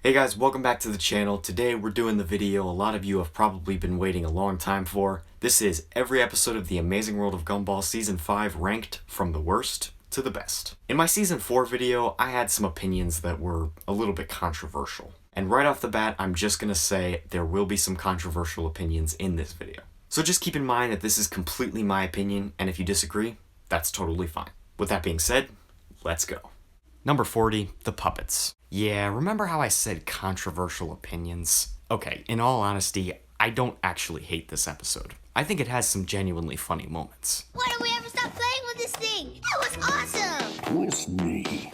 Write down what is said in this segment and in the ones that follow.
Hey guys, welcome back to the channel. Today we're doing the video a lot of you have probably been waiting a long time for. This is every episode of The Amazing World of Gumball Season 5 ranked from the worst to the best. In my Season 4 video, I had some opinions that were a little bit controversial. And right off the bat, I'm just gonna say there will be some controversial opinions in this video. So just keep in mind that this is completely my opinion, and if you disagree, that's totally fine. With that being said, let's go. Number 40, the puppets. Yeah, remember how I said controversial opinions? Okay, in all honesty, I don't actually hate this episode. I think it has some genuinely funny moments. Why don't we ever stop playing with this thing? That was awesome! With me.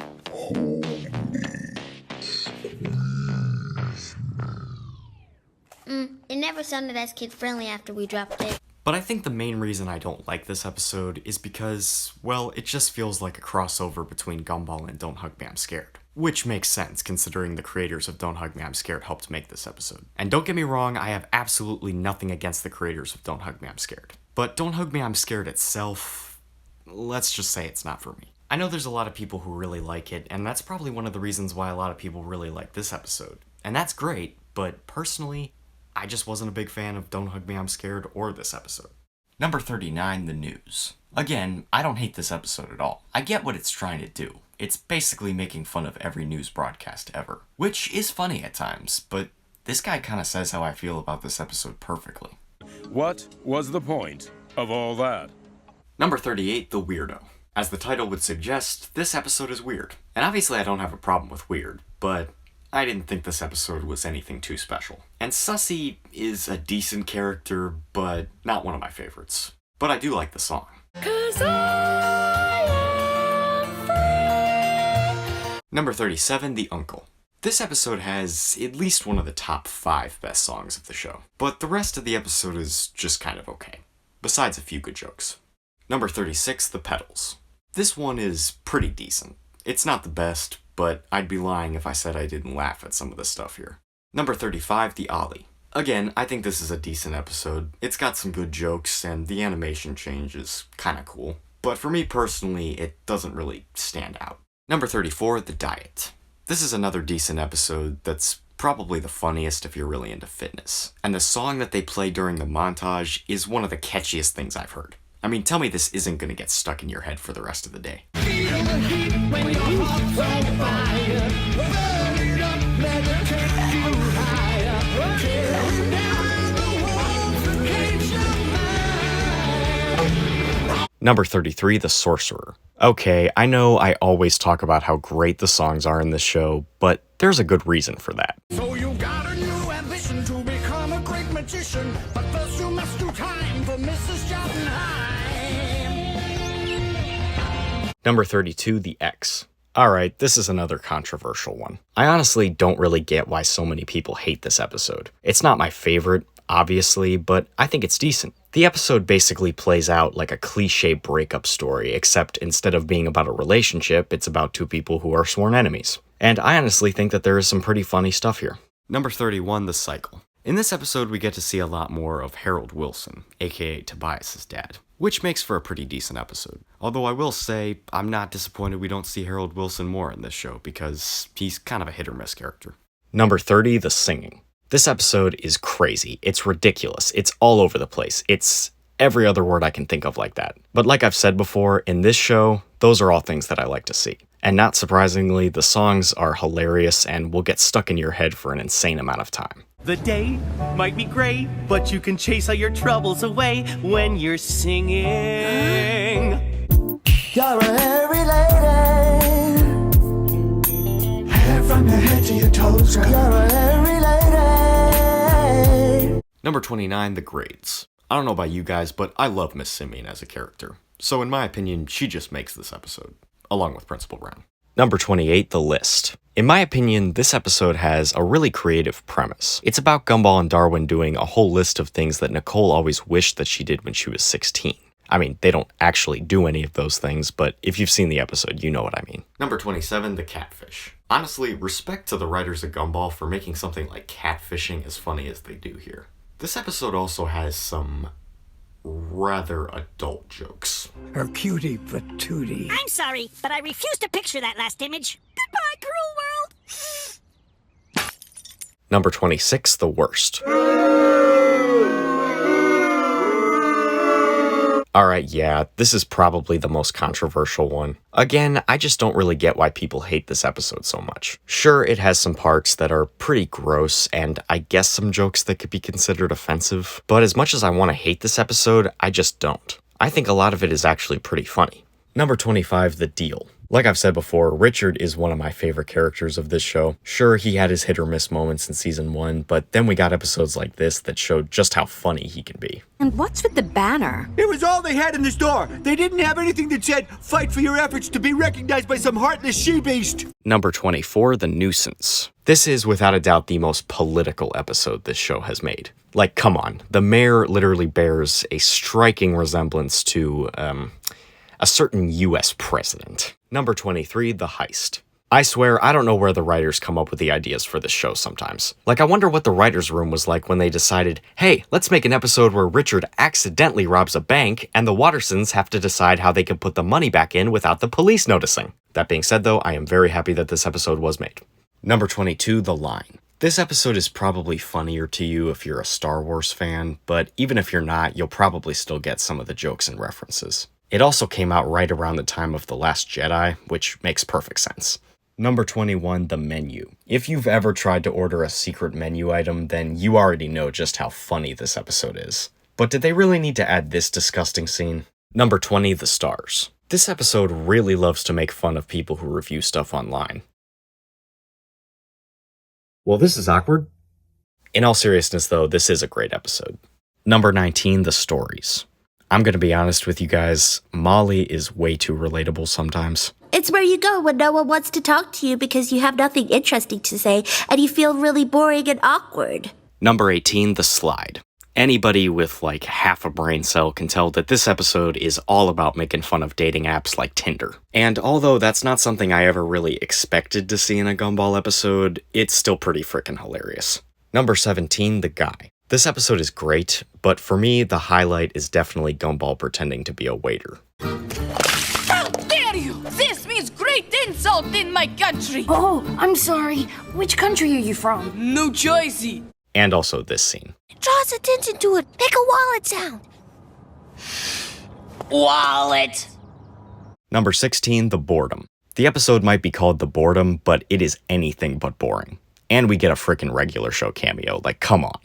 It never sounded as kid-friendly after we dropped it. But I think the main reason I don't like this episode is because, well, it just feels like a crossover between Gumball and Don't Hug Me, I'm Scared. Which makes sense, considering the creators of Don't Hug Me, I'm Scared helped make this episode. And don't get me wrong, I have absolutely nothing against the creators of Don't Hug Me, I'm Scared. But Don't Hug Me, I'm Scared itself, let's just say it's not for me. I know there's a lot of people who really like it, and that's probably one of the reasons why a lot of people really like this episode. And that's great, but personally, I just wasn't a big fan of Don't Hug Me, I'm Scared or this episode. Number 39, the news. Again, I don't hate this episode at all. I get what it's trying to do. It's basically making fun of every news broadcast ever. Which is funny at times, but this guy kinda says how I feel about this episode perfectly. What was the point of all that? Number 38, the weirdo. As the title would suggest, this episode is weird. And obviously I don't have a problem with weird, but I didn't think this episode was anything too special. And Sussy is a decent character, but not one of my favorites. But I do like the song. 'Cause I am free. Number 37, the uncle. This episode has at least one of the top 5 best songs of the show, but the rest of the episode is just kind of okay, besides a few good jokes. Number 36, the pedals. This one is pretty decent. It's not the best, but I'd be lying if I said I didn't laugh at some of the stuff here. Number 35, the Ollie. Again, I think this is a decent episode. It's got some good jokes, and the animation change is kinda cool. But for me personally, it doesn't really stand out. Number 34, the Diet. This is another decent episode that's probably the funniest if you're really into fitness. And the song that they play during the montage is one of the catchiest things I've heard. I mean, tell me this isn't gonna get stuck in your head for the rest of the day. Number 33, the Sorcerer. Okay, I know I always talk about how great the songs are in this show, but there's a good reason for that. So you got a new ambition to become a great magician, but first you must do time for Mrs. Jotunheim. Number 32, the X. Alright, this is another controversial one. I honestly don't really get why so many people hate this episode. It's not my favorite, obviously, but I think it's decent. The episode basically plays out like a cliche breakup story, except instead of being about a relationship, it's about two people who are sworn enemies. And I honestly think that there is some pretty funny stuff here. Number 31, the Cycle. In this episode, we get to see a lot more of Harold Wilson, aka Tobias's dad, which makes for a pretty decent episode. Although I will say, I'm not disappointed we don't see Harold Wilson more in this show, because he's kind of a hit or miss character. Number 30, the Singing. This episode is crazy. It's ridiculous. It's all over the place. It's every other word I can think of like that. But like I've said before, in this show, those are all things that I like to see. And not surprisingly, the songs are hilarious and will get stuck in your head for an insane amount of time. The day might be gray, but you can chase all your troubles away when you're singing. You're a hairy lady, hair from your head to your toes. You're a hairy lady. Number 29, the Grades. I don't know about you guys, but I love Miss Simian as a character. So in my opinion, she just makes this episode, along with Principal Brown. Number 28, the List. In my opinion, this episode has a really creative premise. It's about Gumball and Darwin doing a whole list of things that Nicole always wished that she did when she was 16. I mean, they don't actually do any of those things, but if you've seen the episode, you know what I mean. Number 27, the Catfish. Honestly, respect to the writers of Gumball for making something like catfishing as funny as they do here. This episode also has some rather adult jokes. Her cutie patootie. I'm sorry, but I refuse to picture that last image. Goodbye, cruel world. Number 26, the worst. Alright, yeah, this is probably the most controversial one. Again, I just don't really get why people hate this episode so much. Sure, it has some parts that are pretty gross, and I guess some jokes that could be considered offensive, but as much as I want to hate this episode, I just don't. I think a lot of it is actually pretty funny. Number 25, The Deal. Like I've said before, Richard is one of my favorite characters of this show. Sure, he had his hit or miss moments in season 1, but then we got episodes like this that showed just how funny he can be. And what's with the banner? It was all they had in the store. They didn't have anything that said, "Fight for your efforts to be recognized by some heartless she-beast." Number 24, The Nuisance. This is without a doubt the most political episode this show has made. Like, come on, the mayor literally bears a striking resemblance to, a certain US president. Number 23, The Heist. I swear, I don't know where the writers come up with the ideas for this show sometimes. Like, I wonder what the writers' room was like when they decided, hey, let's make an episode where Richard accidentally robs a bank, and the Wattersons have to decide how they can put the money back in without the police noticing. That being said, though, I am very happy that this episode was made. Number 22, The Line. This episode is probably funnier to you if you're a Star Wars fan, but even if you're not, you'll probably still get some of the jokes and references. It also came out right around the time of The Last Jedi, which makes perfect sense. Number 21, The Menu. If you've ever tried to order a secret menu item, then you already know just how funny this episode is. But did they really need to add this disgusting scene? Number 20, The Stars. This episode really loves to make fun of people who review stuff online. Well, this is awkward. In all seriousness, though, this is a great episode. Number 19, The Stories. I'm gonna be honest with you guys, Molly is way too relatable sometimes. It's where you go when no one wants to talk to you because you have nothing interesting to say and you feel really boring and awkward. Number 18, The Slide. Anybody with like half a brain cell can tell that this episode is all about making fun of dating apps like Tinder. And although that's not something I ever really expected to see in a Gumball episode, it's still pretty frickin' hilarious. Number 17, The Guy. This episode is great, but for me, the highlight is definitely Gumball pretending to be a waiter. How dare you! This means great insult in my country! Oh, I'm sorry. Which country are you from? New Jersey! And also this scene. It draws attention to it. Make a wallet sound. Wallet! Number 16, The Boredom. The episode might be called The Boredom, but it is anything but boring. And we get a frickin' regular show cameo, like come on.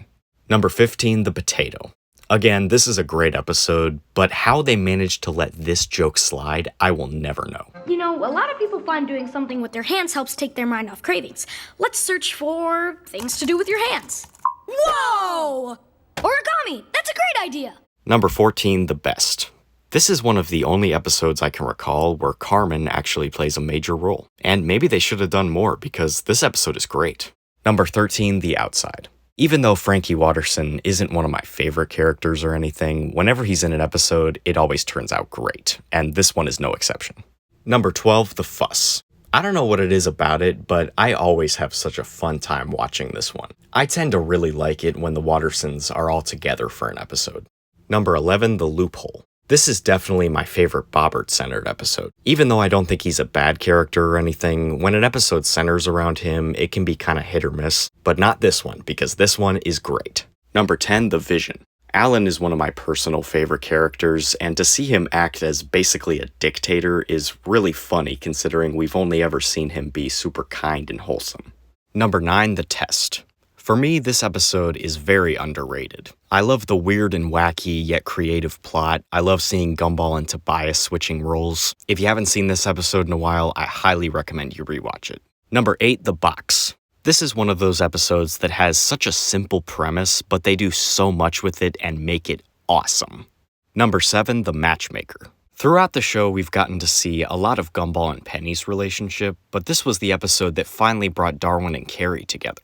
Number 15, The Potato. Again, this is a great episode, but how they managed to let this joke slide, I will never know. You know, a lot of people find doing something with their hands helps take their mind off cravings. Let's search for things to do with your hands. Whoa! Origami! That's a great idea! Number 14, The Best. This is one of the only episodes I can recall where Carmen actually plays a major role. And maybe they should have done more because this episode is great. Number 13, The Outside. Even though Frankie Watterson isn't one of my favorite characters or anything, whenever he's in an episode, it always turns out great, and this one is no exception. Number 12, The Fuss. I don't know what it is about it, but I always have such a fun time watching this one. I tend to really like it when the Wattersons are all together for an episode. Number 11, The Loophole. This is definitely my favorite Bobbert-centered episode. Even though I don't think he's a bad character or anything, when an episode centers around him, it can be kinda hit or miss, but not this one, because this one is great. Number 10, The Vision. Alan is one of my personal favorite characters, and to see him act as basically a dictator is really funny considering we've only ever seen him be super kind and wholesome. Number 9, The Test. For me, this episode is very underrated. I love the weird and wacky yet creative plot. I love seeing Gumball and Tobias switching roles. If you haven't seen this episode in a while, I highly recommend you rewatch it. Number 8, The Box. This is one of those episodes that has such a simple premise, but they do so much with it and make it awesome. Number 7, The Matchmaker. Throughout the show, we've gotten to see a lot of Gumball and Penny's relationship, but this was the episode that finally brought Darwin and Carrie together.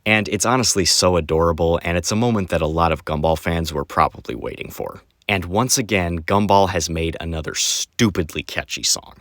And it's honestly so adorable, and it's a moment that a lot of Gumball fans were probably waiting for. And once again, Gumball has made another stupidly catchy song.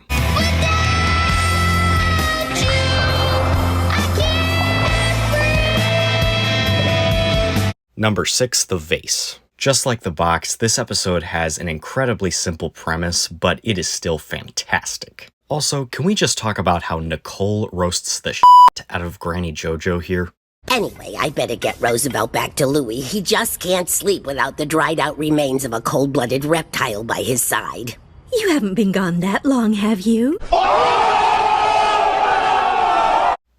Number 6, The Vase. Just like The Box, this episode has an incredibly simple premise, but it is still fantastic. Also, can we just talk about how Nicole roasts the shit out of Granny JoJo here? Anyway, I better get Roosevelt back to Louis. He just can't sleep without the dried-out remains of a cold-blooded reptile by his side. You haven't been gone that long, have you?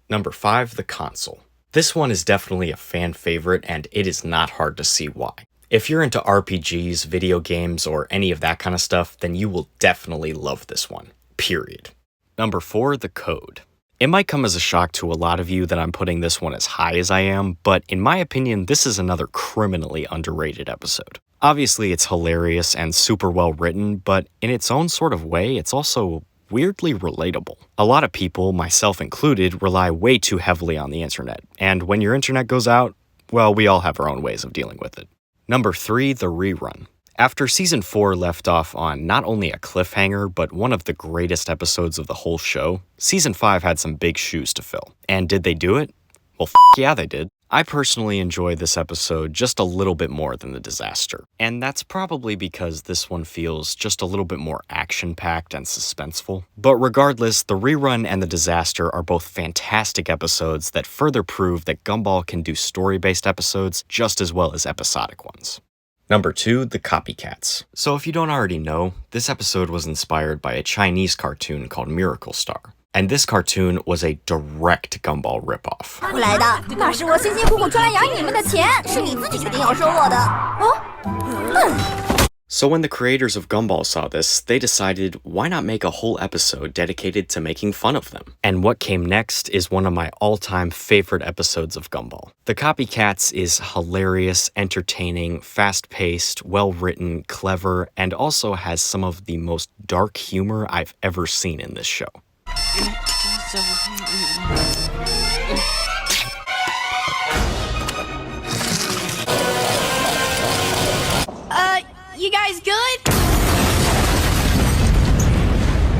Number 5, the console. This one is definitely a fan favorite, and it is not hard to see why. If you're into RPGs, video games, or any of that kind of stuff, then you will definitely love this one. Period. Number 4, the code. It might come as a shock to a lot of you that I'm putting this one as high as I am, but in my opinion, this is another criminally underrated episode. Obviously, it's hilarious and super well written, but in its own sort of way, it's also weirdly relatable. A lot of people, myself included, rely way too heavily on the internet, and when your internet goes out, well, we all have our own ways of dealing with it. Number 3, the rerun. After Season 4 left off on not only a cliffhanger, but one of the greatest episodes of the whole show, Season 5 had some big shoes to fill. And did they do it? Well, yeah, they did. I personally enjoy this episode just a little bit more than The Disaster. And that's probably because this one feels just a little bit more action-packed and suspenseful. But regardless, The Rerun and The Disaster are both fantastic episodes that further prove that Gumball can do story-based episodes just as well as episodic ones. Number 2, the copycats. So if you don't already know, this episode was inspired by a Chinese cartoon called Miracle Star. And this cartoon was a direct Gumball ripoff. So when the creators of Gumball saw this, they decided, why not make a whole episode dedicated to making fun of them? And what came next is one of my all-time favorite episodes of Gumball. The Copycats is hilarious, entertaining, fast-paced, well-written, clever, and also has some of the most dark humor I've ever seen in this show. You guys good?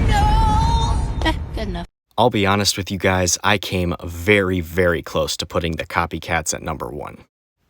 No! Good enough. I'll be honest with you guys, I came very, very close to putting the Copycats at number 1.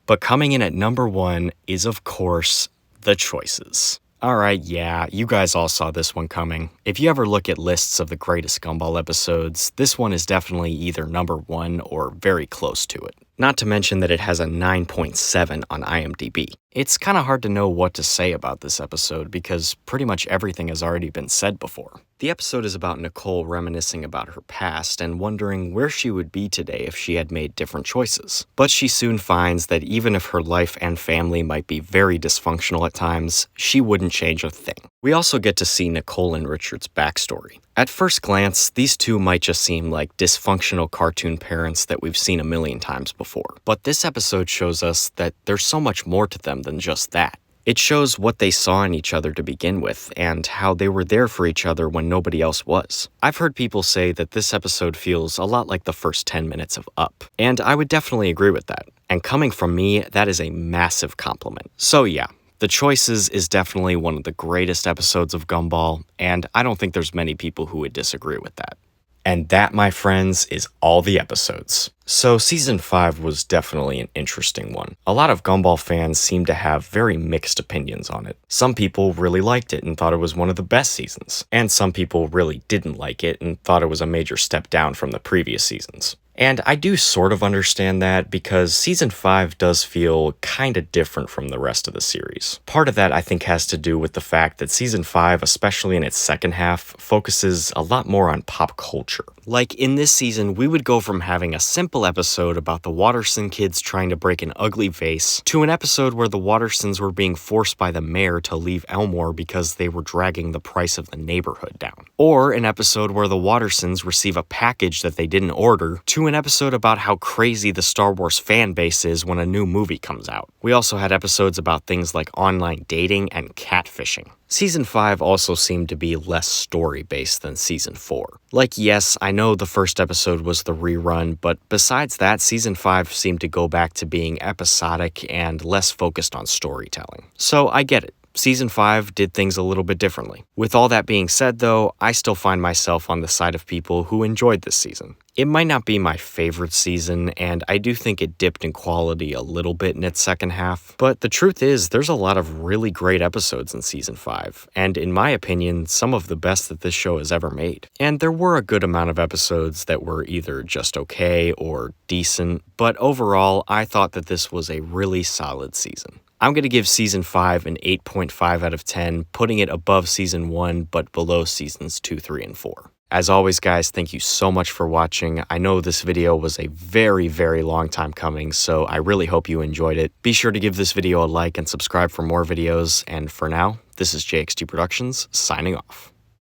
But coming in at number 1 is, of course, The Choices. Alright, yeah, you guys all saw this one coming. If you ever look at lists of the greatest Gumball episodes, this one is definitely either number 1 or very close to it. Not to mention that it has a 9.7 on IMDb. It's kinda hard to know what to say about this episode because pretty much everything has already been said before. The episode is about Nicole reminiscing about her past and wondering where she would be today if she had made different choices. But she soon finds that even if her life and family might be very dysfunctional at times, she wouldn't change a thing. We also get to see Nicole and Richard's backstory. At first glance, these two might just seem like dysfunctional cartoon parents that we've seen a million times before. But this episode shows us that there's so much more to them than just that. It shows what they saw in each other to begin with, and how they were there for each other when nobody else was. I've heard people say that this episode feels a lot like the first 10 minutes of Up, and I would definitely agree with that. And coming from me, that is a massive compliment. So yeah, The Choices is definitely one of the greatest episodes of Gumball, and I don't think there's many people who would disagree with that. And that, my friends, is all the episodes. So Season 5 was definitely an interesting one. A lot of Gumball fans seem to have very mixed opinions on it. Some people really liked it and thought it was one of the best seasons, and some people really didn't like it and thought it was a major step down from the previous seasons. And I do sort of understand that because Season 5 does feel kinda different from the rest of the series. Part of that I think has to do with the fact that Season 5, especially in its second half, focuses a lot more on pop culture. Like in this season, we would go from having a simple episode about the Watterson kids trying to break an ugly vase to an episode where the Wattersons were being forced by the mayor to leave Elmore because they were dragging the price of the neighborhood down. Or an episode where the Wattersons receive a package that they didn't order to an episode about how crazy the Star Wars fan base is when a new movie comes out. We also had episodes about things like online dating and catfishing. Season 5 also seemed to be less story-based than Season 4. Like, yes, I know the first episode was the rerun, but besides that, Season 5 seemed to go back to being episodic and less focused on storytelling. So I get it. Season 5 did things a little bit differently. With all that being said though, I still find myself on the side of people who enjoyed this season. It might not be my favorite season, and I do think it dipped in quality a little bit in its second half, but the truth is there's a lot of really great episodes in Season 5, and in my opinion, some of the best that this show has ever made. And there were a good amount of episodes that were either just okay or decent, but overall, I thought that this was a really solid season. I'm going to give Season 5 an 8.5 out of 10, putting it above Season 1 but below Seasons 2, 3, and 4. As always, guys, thank you so much for watching. I know this video was a very, very long time coming, so I really hope you enjoyed it. Be sure to give this video a like and subscribe for more videos, and for now, this is JXT Productions, signing off.